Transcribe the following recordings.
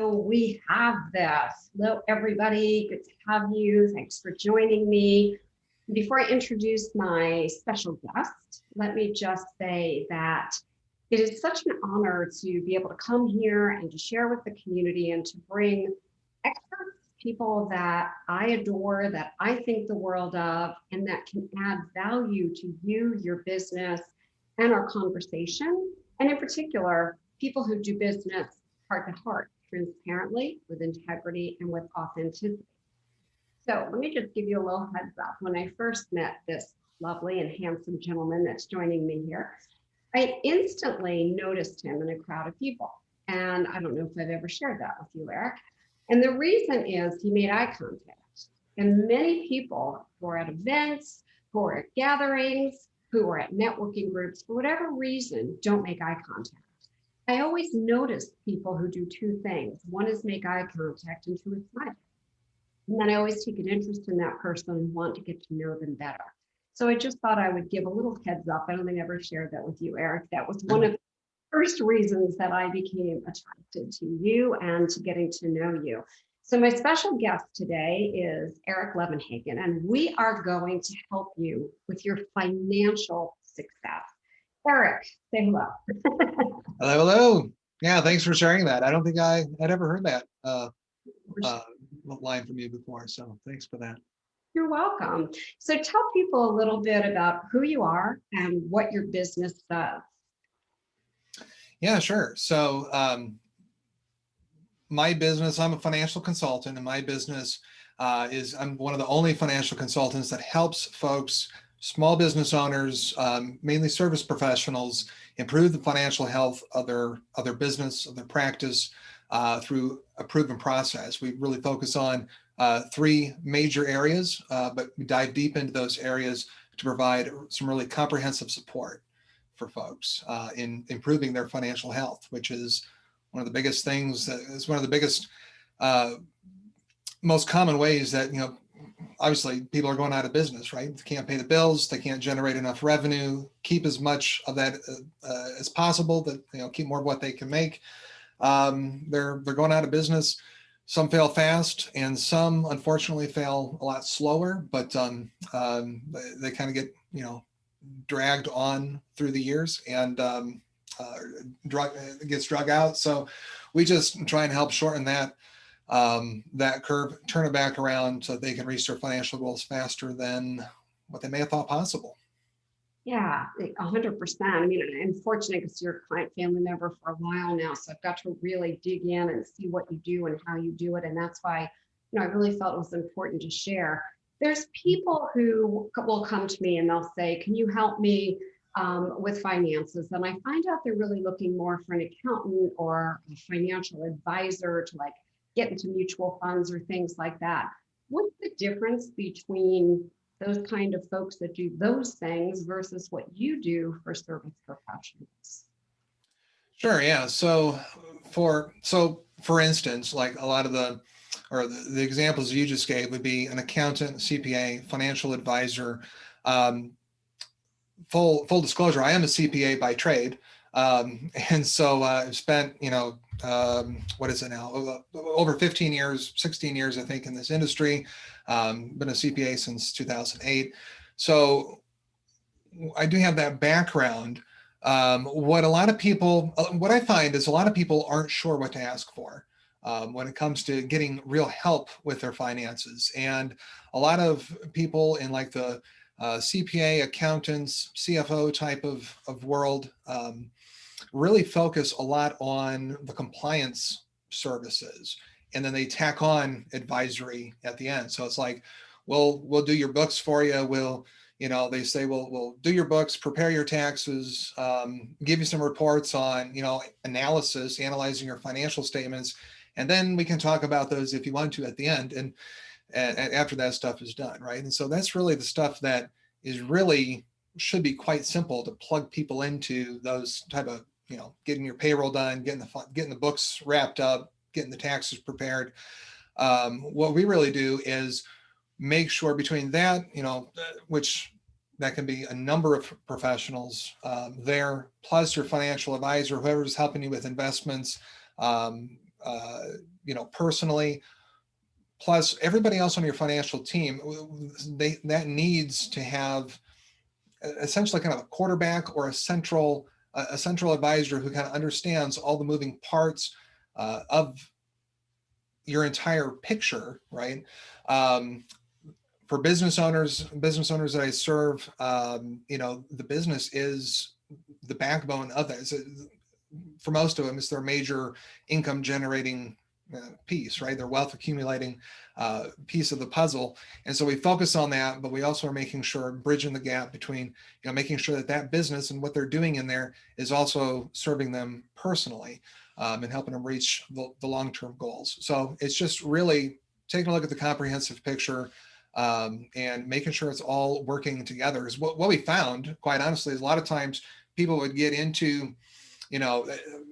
So we have this. Hello, everybody. Good to have you. Thanks for joining me. Before I introduce my special guest, let me just say that it is such an honor to be able to come here and to share with the community and to bring experts, people that I adore, that I think the world of, and that can add value to you, your business, and our conversation. And in particular, people who do business heart to heart, transparently, with integrity, and with authenticity. So let me just give you a little heads up. When I first met this lovely and handsome gentleman that's joining me here, I instantly noticed him in a crowd of people. And I don't know if I've ever shared that with you, Eric. And the reason is he made eye contact. And many people who are at events, who are at gatherings, who are at networking groups, for whatever reason, don't make eye contact. I always notice people who do two things. One is make eye contact, and two is smile. And then I always take an interest in that person and want to get to know them better. So I just thought I would give a little heads up. I don't think I ever shared that with you, Eric. That was one of the first reasons that I became attracted to you and to getting to know you. So my special guest today is Eric Levenhagen, and we are going to help you with your financial success. Eric, say hello. Hello, hello. Yeah, thanks for sharing that. I don't think I had ever heard that line from you before, so thanks for that. You're welcome. So tell people a little bit about who you are and what your business does. Yeah, sure. So my business, I'm a financial consultant, and my business I'm one of the only financial consultants that helps folks, small business owners, mainly service professionals, improve the financial health of their business, of their practice through a proven process. We really focus on three major areas, but we dive deep into those areas to provide some really comprehensive support for folks in improving their financial health, which is one of the biggest things. Is one of the biggest, most common ways that obviously people are going out of business, right? They can't pay the bills, they can't generate enough revenue, keep as much of that as possible, that keep more of what they can make. They're going out of business. Some fail fast, and some unfortunately fail a lot slower, but they kind of get dragged on through the years, and gets drug out. So we just try and help shorten that curve, turn it back around so that they can reach their financial goals faster than what they may have thought possible. Yeah, 100%. I mean, I'm fortunate because you're a client family member for a while now, so I've got to really dig in and see what you do and how you do it. And that's why, I really felt it was important to share. There's people who will come to me and they'll say, can you help me with finances? And I find out they're really looking more for an accountant or a financial advisor to get into mutual funds or things like that. What's the difference between those kind of folks that do those things versus what you do for service professionals? Sure. Yeah. So for instance, like a lot of the examples you just gave would be an accountant, CPA, financial advisor. Full disclosure, I am a CPA by trade. And so I've spent, what is it now? Over 15 years, 16 years, I think, in this industry. Been a CPA since 2008. So I do have that background. What I find is a lot of people aren't sure what to ask for when it comes to getting real help with their finances. And a lot of people in like the CPA, accountants, CFO type of world really focus a lot on the compliance services, and then they tack on advisory at the end. So it's like, we'll do your books for you. They say, we'll do your books, prepare your taxes, give you some reports on, analyzing your financial statements, and then we can talk about those if you want to at the end. And after that stuff is done, right? And so that's really the stuff that should be quite simple to plug people into, those type of, getting your payroll done, getting the books wrapped up, getting the taxes prepared. What we really do is make sure between that, which that can be a number of professionals there, plus your financial advisor, whoever's helping you with investments, personally, plus everybody else on your financial team, that needs to have essentially kind of a quarterback or a central advisor who kind of understands all the moving parts of your entire picture, right? For business owners that I serve, the business is the backbone of that. So for most of them, it's their major income generating piece, right? Their wealth accumulating piece of the puzzle. And so we focus on that, but we also are making sure, bridging the gap between, making sure that that business and what they're doing in there is also serving them personally, and helping them reach the long-term goals. So it's just really taking a look at the comprehensive picture, and making sure it's all working together. Is what we found, quite honestly, is a lot of times people would get into,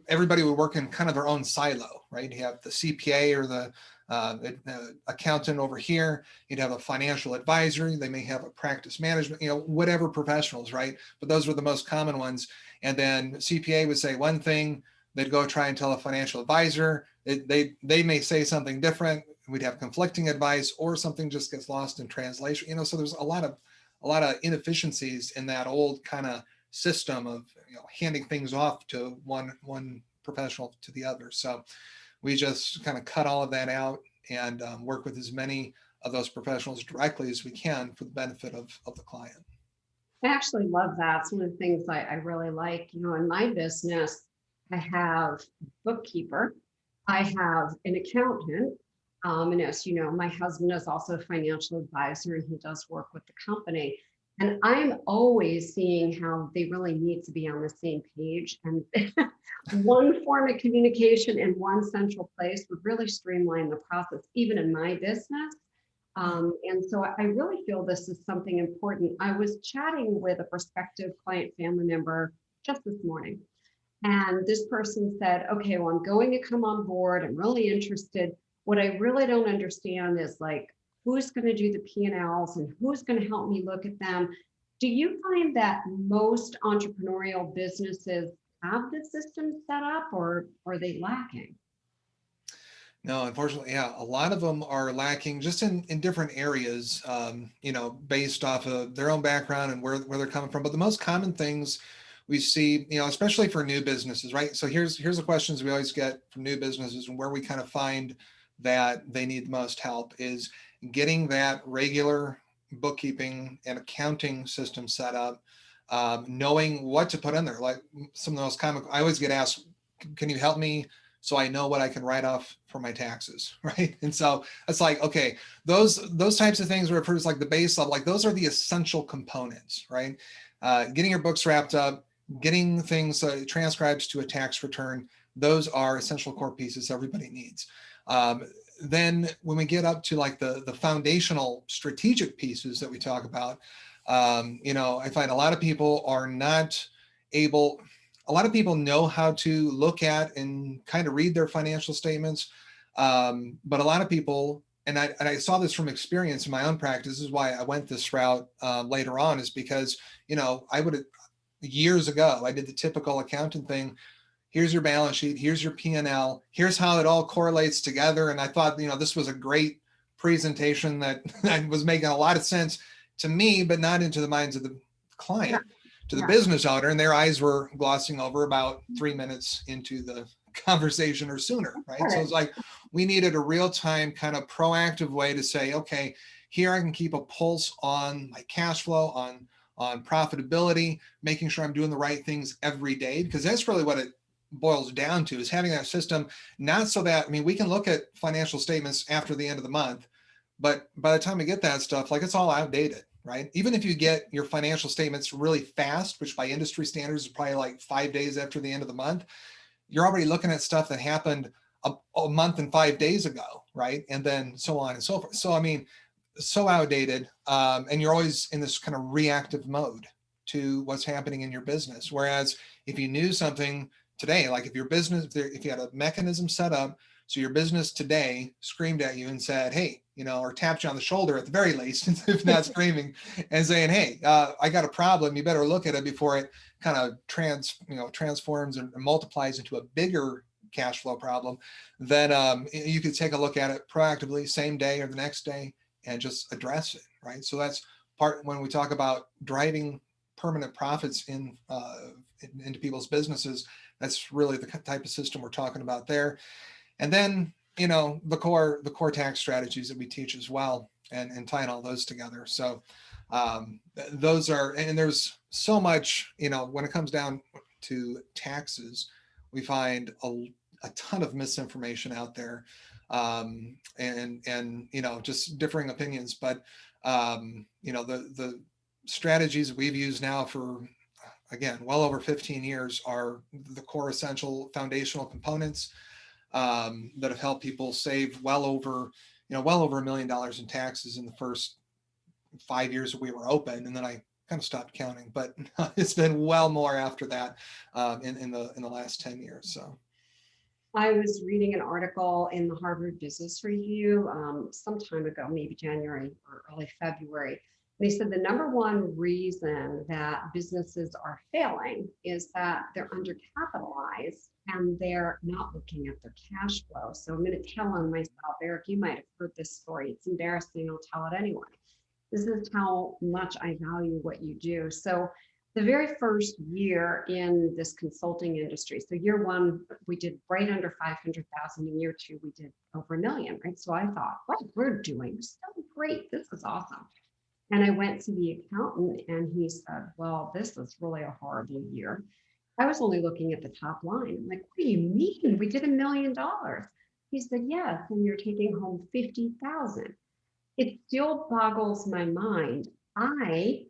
everybody would work in kind of their own silo, right? You have the CPA or the accountant over here. You'd have a financial advisor. They may have a practice management, whatever professionals, right? But those were the most common ones. And then CPA would say one thing, they'd go try and tell a financial advisor. They may say something different. We'd have conflicting advice, or something just gets lost in translation. So there's a lot of inefficiencies in that old kind of system of handing things off to one professional to the other. So we just kind of cut all of that out and work with as many of those professionals directly as we can for the benefit of the client. I actually love that. It's one of the things I really like. In my business, I have a bookkeeper, I have an accountant, and as you know, my husband is also a financial advisor, and he does work with the company. And I'm always seeing how they really need to be on the same page. And one form of communication in one central place would really streamline the process, even in my business. And so I really feel this is something important. I was chatting with a prospective client family member just this morning. And this person said, okay, well, I'm going to come on board. I'm really interested. What I really don't understand is who's going to do the P&Ls and who's going to help me look at them. Do you find that most entrepreneurial businesses have the system set up, or are they lacking? No, unfortunately, yeah, a lot of them are lacking just in different areas, based off of their own background and where they're coming from. But the most common things we see, especially for new businesses, right? So here's the questions we always get from new businesses, and where we kind of find that they need the most help is getting that regular bookkeeping and accounting system set up, knowing what to put in there. Like some of the most common, I always get asked, can you help me so I know what I can write off for my taxes, right? And so it's like, okay, those types of things refer to like the base level, like those are the essential components, right? Getting your books wrapped up, getting things transcribes to a tax return, those are essential core pieces everybody needs. Then when we get up to like the foundational strategic pieces that we talk about, I find a lot of people are not able, a lot of people know how to look at and kind of read their financial statements. But a lot of people, and I saw this from experience in my own practice, this is why I went this route later on, is because, years ago, I did the typical accountant thing. Here's your balance sheet, here's your P&L, here's how it all correlates together. And I thought, this was a great presentation that was making a lot of sense to me, but not into the minds of the client, to the business owner. And their eyes were glossing over about 3 minutes into the conversation or sooner, right? So it's like, we needed a real-time kind of proactive way to say, okay, here I can keep a pulse on my cash flow, on profitability, making sure I'm doing the right things every day, because that's really what it boils down to, is having that system, not so that, we can look at financial statements after the end of the month, but by the time we get that stuff, like it's all outdated, right? Even if you get your financial statements really fast, which by industry standards is probably like 5 days after the end of the month, you're already looking at stuff that happened a month and 5 days ago, right? And then so on and so forth. So, so outdated. And you're always in this kind of reactive mode to what's happening in your business. Whereas if you knew something today, like if your business, if you had a mechanism set up, so your business today screamed at you and said, hey, or tapped you on the shoulder at the very least, if not screaming, and saying, hey, I got a problem, you better look at it before it kind of transforms and multiplies into a bigger cash flow problem, then you could take a look at it proactively, same day or the next day, and just address it, right? So that's part when we talk about driving permanent profits into people's businesses. That's really the type of system we're talking about there. And then, the core tax strategies that we teach as well, and tying all those together. So those are, and there's so much, when it comes down to taxes, we find a ton of misinformation out there, and just differing opinions. But the strategies we've used now for, again, well over 15 years are the core essential foundational components that have helped people save well over $1 million in taxes in the first 5 years that we were open, and then I kind of stopped counting. But it's been well more after that in the last 10 years. So I was reading an article in the Harvard Business Review some time ago, maybe January or early February. They said the number one reason that businesses are failing is that they're undercapitalized and they're not looking at their cash flow. So I'm going to tell on myself, Eric, you might have heard this story. It's embarrassing. I'll tell it anyway. This is how much I value what you do. So the very first year in this consulting industry, so year one, we did right under 500,000. In year two, we did over $1 million, right? So I thought, what we're doing is so great. This is awesome. And I went to the accountant and he said, well, this is really a horrible year. I was only looking at the top line. I'm like, what do you mean? We did $1 million. He said, yes, and you're taking home 50,000. It still boggles my mind. I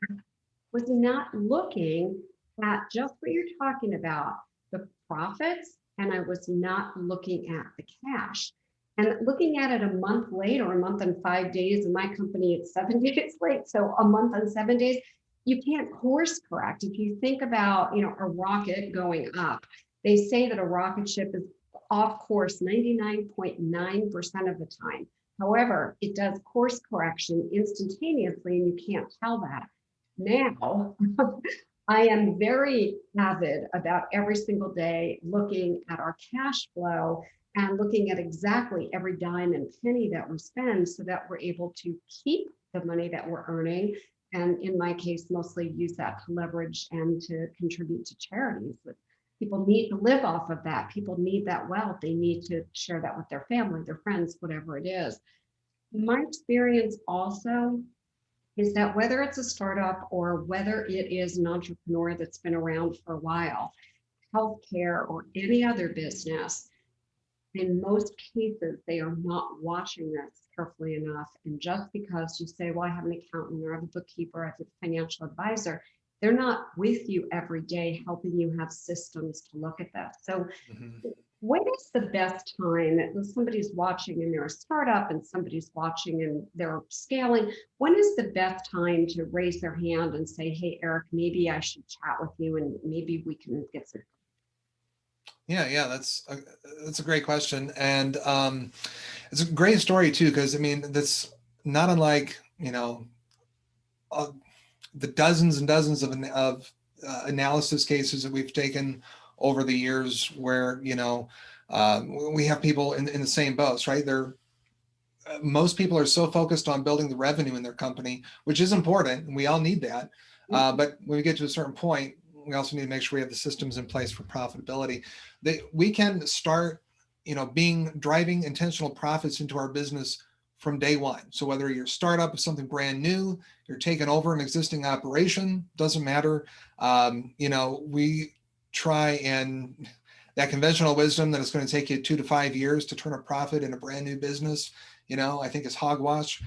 was not looking at just what you're talking about, the profits, and I was not looking at the cash. And looking at it a month late or a month and 5 days, in my company, it's 7 days late. So a month and 7 days, you can't course correct. If you think about, a rocket going up, they say that a rocket ship is off course 99.9% of the time. However, it does course correction instantaneously, and you can't tell that. Now, I am very avid about every single day looking at our cash flow and looking at exactly every dime and penny that we spend so that we're able to keep the money that we're earning. And in my case, mostly use that to leverage and to contribute to charities. But people need to live off of that. People need that wealth. They need to share that with their family, their friends, whatever it is. My experience also is that whether it's a startup or whether it is an entrepreneur that's been around for a while, healthcare or any other business, in most cases, they are not watching this carefully enough. And just because you say, well, I have an accountant or I have a bookkeeper, I have a financial advisor, they're not with you every day helping you have systems to look at that. So when is the best time that somebody's watching and they're a startup and somebody's watching and they're scaling? When is the best time to raise their hand and say, hey, Eric, maybe I should chat with you and maybe we can get some. Yeah, that's a great question, and it's a great story too, because that's not unlike the dozens and dozens of analysis cases that we've taken over the years, where we have people in the same boats, right? Most people are so focused on building the revenue in their company, which is important, and we all need that. But when we get to a certain point, we also need to make sure we have the systems in place for profitability. We can start, driving intentional profits into our business from day one. So whether you're a startup of something brand new, you're taking over an existing operation, doesn't matter. We try, and that conventional wisdom that it's going to take you 2 to 5 years to turn a profit in a brand new business, I think is hogwash.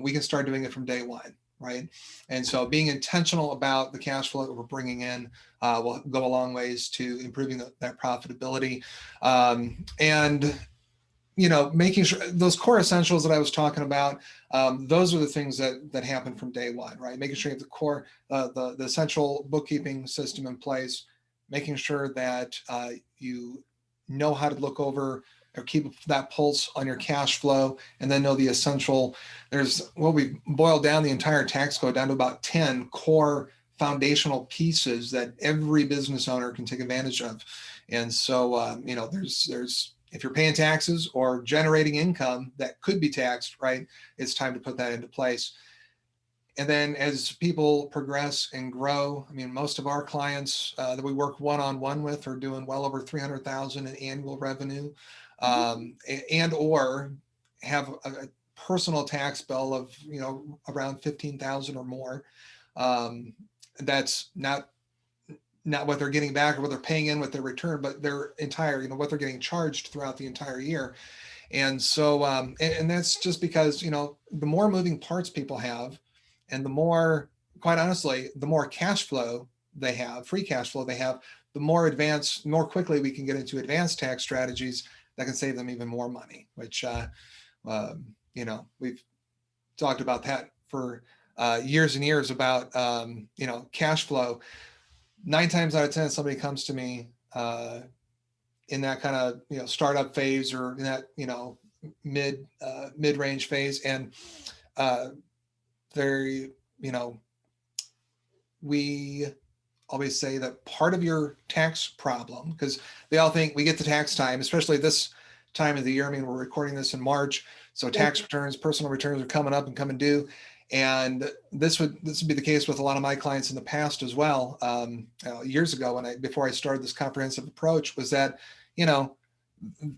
We can start doing it from day one. Right. And so being intentional about the cash flow that we're bringing in will go a long ways to improving that profitability. And making sure those core essentials that I was talking about, those are the things that happen from day one, right? Making sure you have the core, the essential bookkeeping system in place, making sure that you know how to look over or keep that pulse on your cash flow, and then know the essential. We boiled down the entire tax code down to about 10 core foundational pieces that every business owner can take advantage of. And so, there's if you're paying taxes or generating income that could be taxed, right, it's time to put that into place. And then as people progress and grow, I mean, most of our clients that we work one-on-one with are doing well over 300,000 in annual revenue, and or have a personal tax bill of, around 15,000 or more. That's not what they're getting back or what they're paying in with their return, but their entire, what they're getting charged throughout the entire year. And so, and that's just because, the more moving parts people have, and the more, quite honestly, the more cash flow they have, free cash flow they have, the more quickly we can get into advanced tax strategies that can save them even more money, which, we've talked about that for years and years about, cash flow. 9 times out of 10, somebody comes to me in that kind of, startup phase or in that, mid-range phase. And very, we always say that part of your tax problem, because they all think we get to tax time, especially this time of the year. I mean, we're recording this in March, so tax returns, personal returns are coming up and coming due. And this would be the case with a lot of my clients in the past as well. Years ago, before I started this comprehensive approach, was that,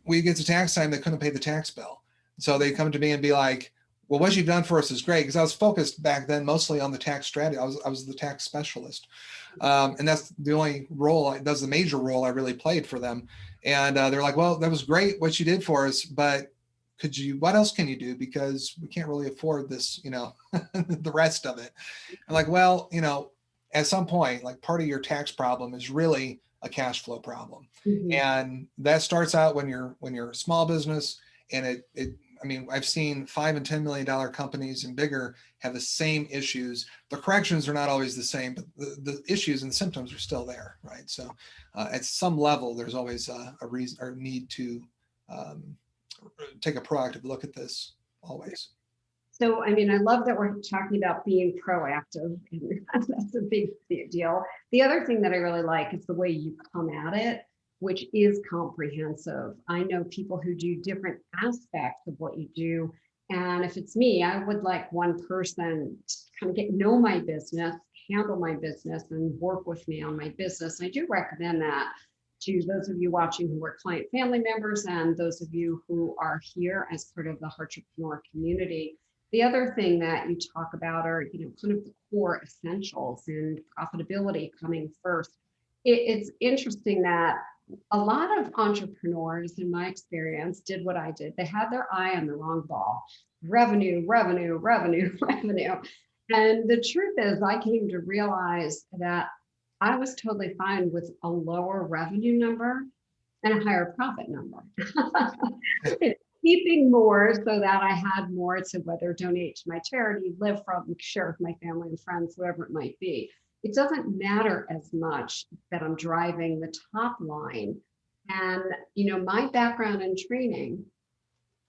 we get to tax time, they couldn't pay the tax bill. So they come to me and be like, well, what you've done for us is great, because I was focused back then mostly on the tax strategy. I was the tax specialist, and that's the only role. That's the major role I really played for them. And they're like, well, that was great what you did for us, but what else can you do? Because we can't really afford this, the rest of it. I'm like, well, at some point, like, part of your tax problem is really a cash flow problem. Mm-hmm. And that starts out when you're a small business, and I've seen $5 and $10 million companies and bigger have the same issues. The corrections are not always the same, but the issues and symptoms are still there, right? So at some level, there's always a reason or need to take a proactive look at this always. So, I love that we're talking about being proactive, and that's a big deal. The other thing that I really like is the way you come at it, which is comprehensive. I know people who do different aspects of what you do. And if it's me, I would like one person to kind of know my business, handle my business, and work with me on my business. I do recommend that to those of you watching who are client family members and those of you who are here as part of the Entrepreneur community. The other thing that you talk about are, kind of the core essentials and profitability coming first. It's interesting that a lot of entrepreneurs, in my experience, did what I did. They had their eye on the wrong ball. Revenue, revenue, revenue, revenue. And the truth is, I came to realize that I was totally fine with a lower revenue number and a higher profit number. Keeping more so that I had more to whether donate to my charity, live from, share with my family and friends, whoever it might be. It doesn't matter as much that I'm driving the top line. And, my background and training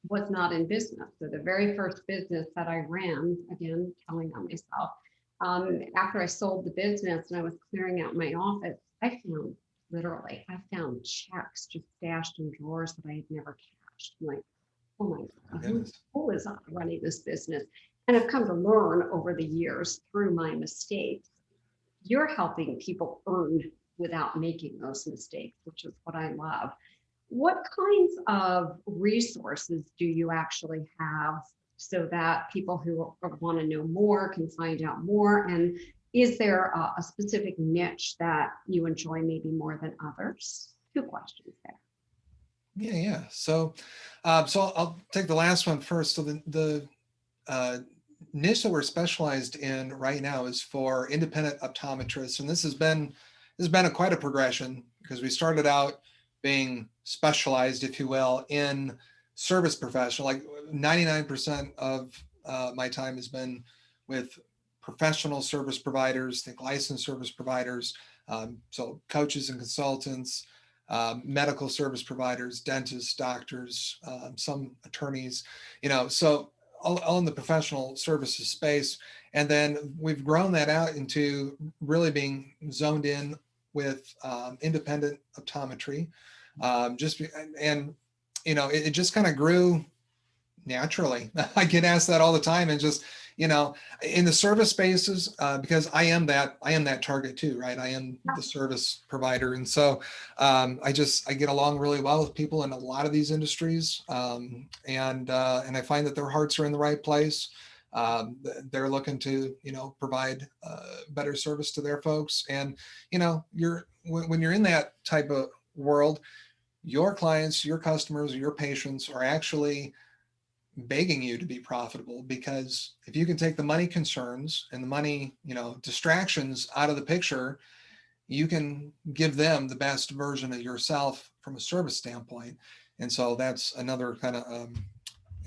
was not in business. So the very first business that I ran, again, telling on myself, after I sold the business and I was clearing out my office, I found checks just stashed in drawers that I had never cashed. I'm like, oh my God, who is running this business? And I've come to learn over the years through my mistakes, you're helping people earn without making those mistakes, which is what I love. What kinds of resources do you actually have so that people who want to know more can find out more? And is there a specific niche that you enjoy maybe more than others? 2 questions there. Yeah. So I'll take the last one first. So the niche that we're specialized in right now is for independent optometrists, and this has been quite a progression, because we started out being specialized, if you will, in service professional. Like 99% of my time has been with professional service providers, think licensed service providers, so coaches and consultants, medical service providers, dentists, doctors, some attorneys, so all in the professional services space. And then we've grown that out into really being zoned in with independent optometry. And it just kind of grew naturally. I get asked that all the time, and just, in the service spaces, because I am that target too, right? I am the service provider. And so I get along really well with people in a lot of these industries. And I find that their hearts are in the right place. They're looking to, provide better service to their folks. And, when you're in that type of world, your clients, your customers, your patients are actually begging you to be profitable, because if you can take the money concerns and the money, distractions out of the picture, you can give them the best version of yourself from a service standpoint. And so that's another kind of,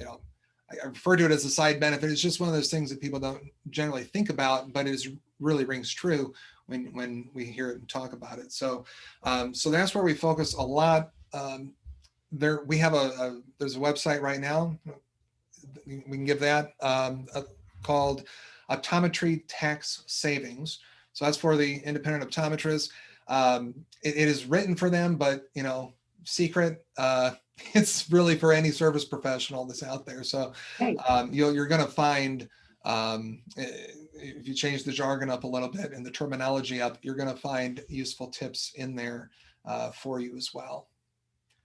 I refer to it as a side benefit. It's just one of those things that people don't generally think about, but it really rings true when we hear it and talk about it. So, so that's where we focus a lot. We have there's a website right now. We can give that, called Optometry Tax Savings. So that's for the independent optometrists. It is written for them, but secret. It's really for any service professional that's out there. So you're going to find, if you change the jargon up a little bit and the terminology up, you're going to find useful tips in there for you as well.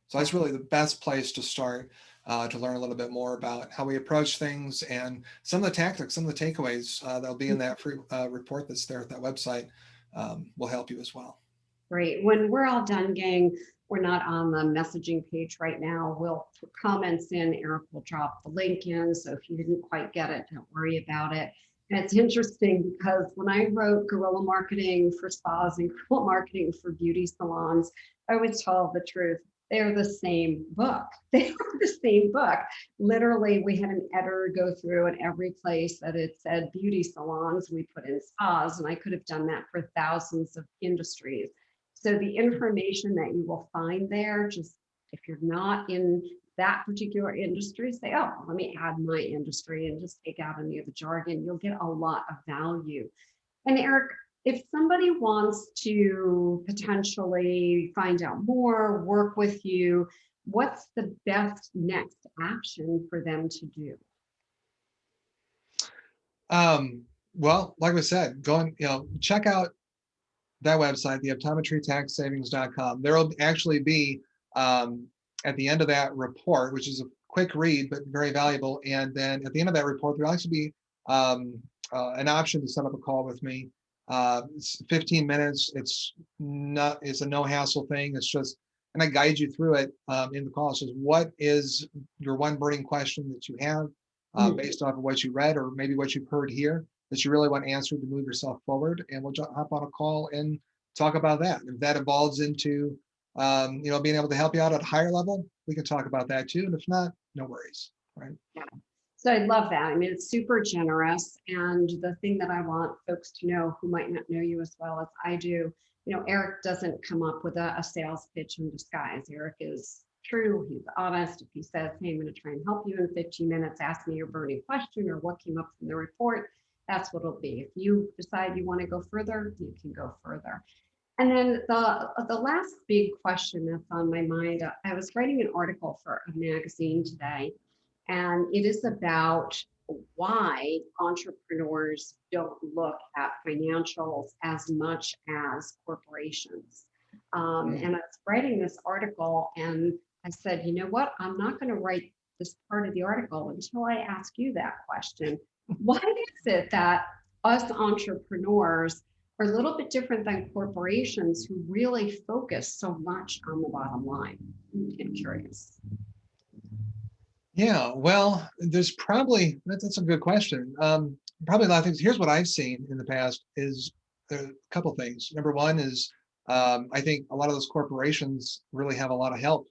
So that's really the best place to start, to learn a little bit more about how we approach things, and some of the tactics, some of the takeaways that'll be in that free report that's there at that website will help you as well. Great. When we're all done, gang, we're not on the messaging page right now. We'll put comments in. Eric will drop the link in. So if you didn't quite get it, don't worry about it. And it's interesting because when I wrote guerrilla marketing for spas and guerrilla marketing for beauty salons, I would tell the truth. They're the same book. They were the same book. Literally, we had an editor go through, and every place that it said beauty salons, we put in spas, and I could have done that for thousands of industries. So the information that you will find there, just if you're not in that particular industry, say, oh, let me add my industry and just take out any of the jargon. You'll get a lot of value. And Eric, if somebody wants to potentially find out more, work with you, what's the best next action for them to do? Well, like I said, check out that website, the optometrytaxsavings.com. There will actually be, at the end of that report, which is a quick read, but very valuable. And then at the end of that report, there'll actually be an option to set up a call with me. It's 15 minutes. It's a no hassle thing. It's just, and I guide you through it in the call. It says, what is your one burning question that you have based off of what you read, or maybe what you've heard here, that you really want answered to move yourself forward? And we'll hop on a call and talk about that. If that evolves into, being able to help you out at a higher level, we can talk about that too. And if not, no worries, right? Yeah. So I love that. I mean, it's super generous. And the thing that I want folks to know who might not know you as well as I do, Eric doesn't come up with a sales pitch in disguise. Eric is true. He's honest. If he says, hey, I'm going to try and help you in 15 minutes, ask me your burning question or what came up from the report, that's what it'll be. If you decide you want to go further, you can go further. And then the last big question that's on my mind, I was writing an article for a magazine today, and it is about why entrepreneurs don't look at financials as much as corporations. And I was writing this article, and I said, you know what? I'm not going to write this part of the article until I ask you that question. Why is it that us entrepreneurs are a little bit different than corporations who really focus so much on the bottom line? I'm curious. Yeah, well, there's that's a good question. Probably a lot of things. Here's what I've seen in the past is a couple things. Number one is, I think a lot of those corporations really have a lot of help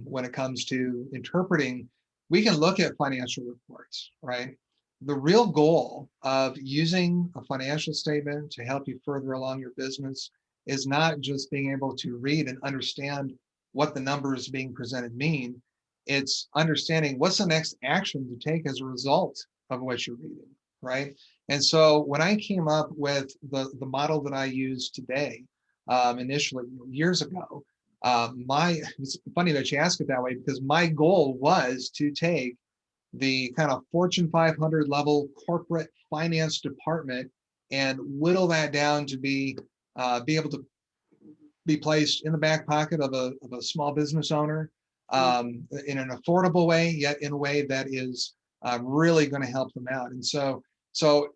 when it comes to interpreting. We can look at financial reports, right? The real goal of using a financial statement to help you further along your business is not just being able to read and understand what the numbers being presented mean. It's understanding what's the next action to take as a result of what you're reading, right? And so when I came up with the model that I use today, initially years ago, it's funny that you ask it that way, because my goal was to take the kind of Fortune 500 level corporate finance department and whittle that down to be able to be placed in the back pocket of a small business owner, in an affordable way, yet in a way that is really going to help them out. And so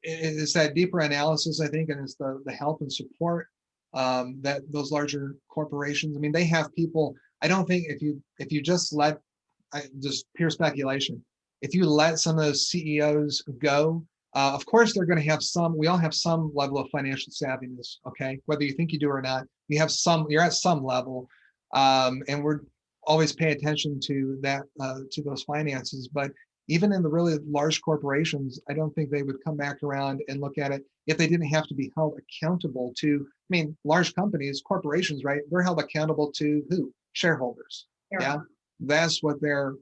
it's that deeper analysis, I think, and it's the help and support that those larger corporations. I mean, they have people. I don't think if you just let, just pure speculation, if you let some of those CEOs go, of course they're going to have some. We all have some level of financial savviness, okay? Whether you think you do or not, you have some. You're at some level, and we're always pay attention to that, to those finances. But even in the really large corporations, I don't think they would come back around and look at it if they didn't have to be held accountable to. I mean, large companies, corporations, right? They're held accountable to who? Shareholders. Yeah, that's their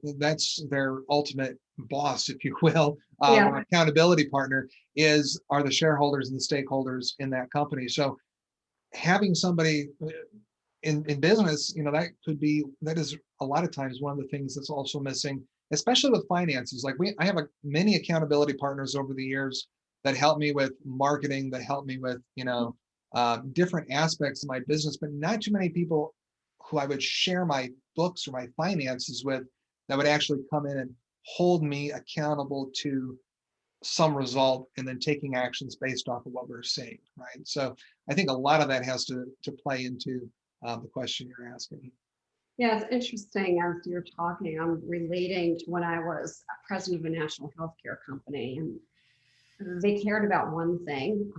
ultimate boss, if you will, or accountability partner are the shareholders and the stakeholders in that company. So having somebody in business, that is a lot of times one of the things that's also missing, especially with finances. Like I have many accountability partners over the years that help me with marketing, that help me with, different aspects of my business, but not too many people who I would share my books or my finances with that would actually come in and hold me accountable to some result and then taking actions based off of what we're seeing, right? So I think a lot of that has to play into the question you're asking. Yeah, it's interesting as you're talking, I'm relating to when I was president of a national healthcare company, and they cared about one thing,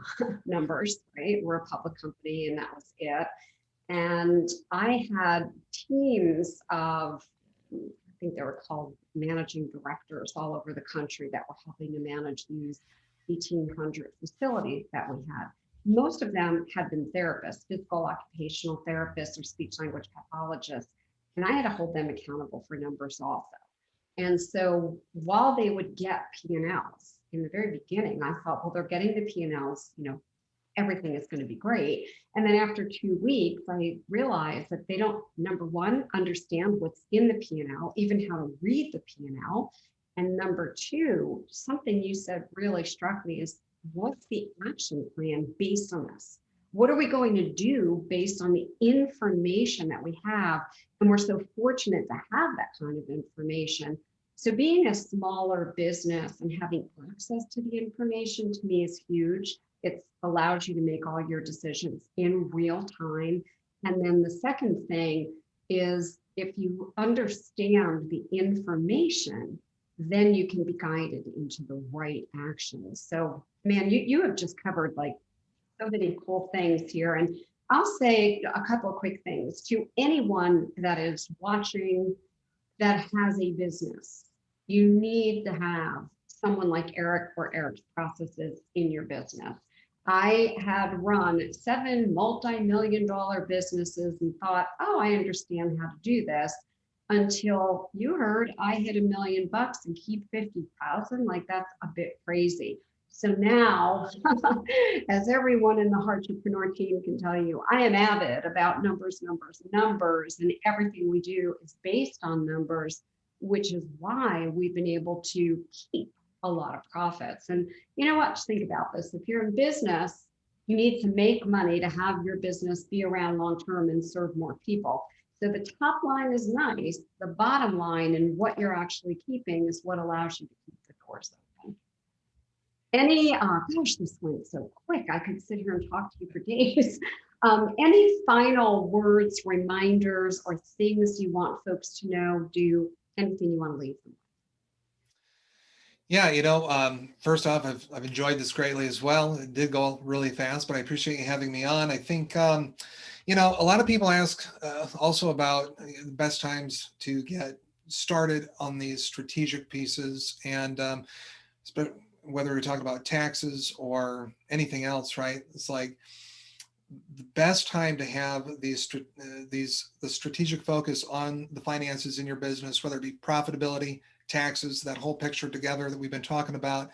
numbers, right? We're a public company and that was it. And I had teams of, I think they were called managing directors all over the country that were helping to manage these 1,800 facilities that we had. Most of them had been therapists, physical occupational therapists or speech language pathologists, and I had to hold them accountable for numbers also. And so while they would get P&Ls in the very beginning, I thought, well, they're getting the P&Ls, everything is going to be great. And then after 2 weeks, I realized that they don't, number one, understand what's in the P&L, even how to read the P&L. And number two, something you said really struck me is, what's the action plan based on this? What are we going to do based on the information that we have? And we're so fortunate to have that kind of information. So being a smaller business and having access to the information, to me, is huge. It allows you to make all your decisions in real time. And then the second thing is, if you understand the information, then you can be guided into the right actions. So, man, you have just covered like so many cool things here. And I'll say a couple of quick things to anyone that is watching that has a business. You need to have someone like Eric or Eric's processes in your business. I had run 7 multi-million-dollar businesses and thought, oh, I understand how to do this, until you heard I hit $1 million and keep 50,000. Like, that's a bit crazy. So now, as everyone in the Entrepreneur team can tell you, I am avid about numbers, and everything we do is based on numbers, which is why we've been able to keep a lot of profits. And you know what? Just think about this. If you're in business, you need to make money to have your business be around long-term and serve more people. So the top line is nice. The bottom line and what you're actually keeping is what allows you to keep the doors open. Gosh, this went so quick. I could sit here and talk to you for days. Any final words, reminders, or things you want folks to know, do anything you want to leave them with? Yeah, first off, I've enjoyed this greatly as well. It did go really fast, but I appreciate you having me on. I think, a lot of people ask also about the best times to get started on these strategic pieces, and whether you're talking about taxes or anything else, right? It's like the best time to have the strategic focus on the finances in your business, whether it be profitability, taxes, that whole picture together that we've been talking about.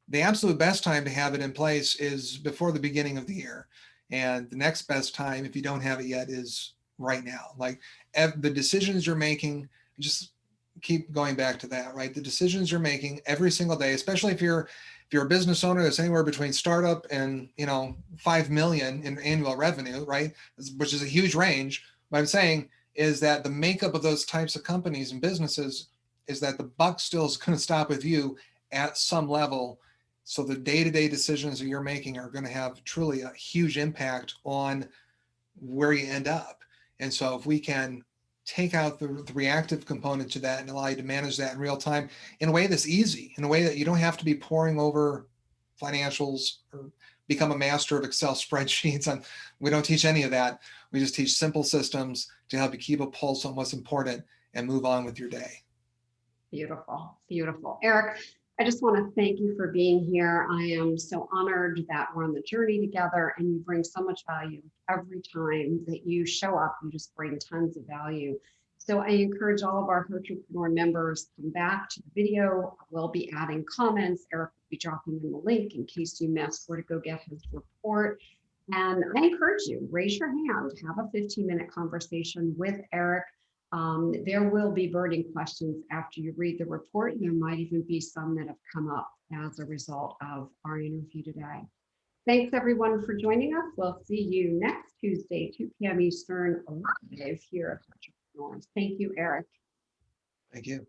The absolute best time to have it in place is before the beginning of the year. And the next best time, if you don't have it yet, is right now. Like the decisions you're making, just keep going back to that, right? The decisions you're making every single day, especially if you're a business owner that's anywhere between startup and 5 million in annual revenue, right? Which is a huge range. What I'm saying is that the makeup of those types of companies and businesses is that the buck still is going to stop with you at some level. So the day-to-day decisions that you're making are going to have truly a huge impact on where you end up. And so if we can take out the reactive component to that and allow you to manage that in real time in a way that's easy, in a way that you don't have to be poring over financials or become a master of Excel spreadsheets. And we don't teach any of that. We just teach simple systems to help you keep a pulse on what's important and move on with your day. Beautiful, beautiful. Eric, I just want to thank you for being here. I am so honored that we're on the journey together, and you bring so much value every time that you show up. You just bring tons of value. So I encourage all of our Entrepreneur members, come back to the video. We'll be adding comments. Eric will be dropping in the link in case you missed where to go get his report. And I encourage you, raise your hand, have a 15-minute conversation with Eric. There will be burning questions after you read the report, and there might even be some that have come up as a result of our interview today. Thanks everyone for joining us. We'll see you next Tuesday, 2 p.m. Eastern, live here at Entrepreneurs. Thank you, Eric. Thank you.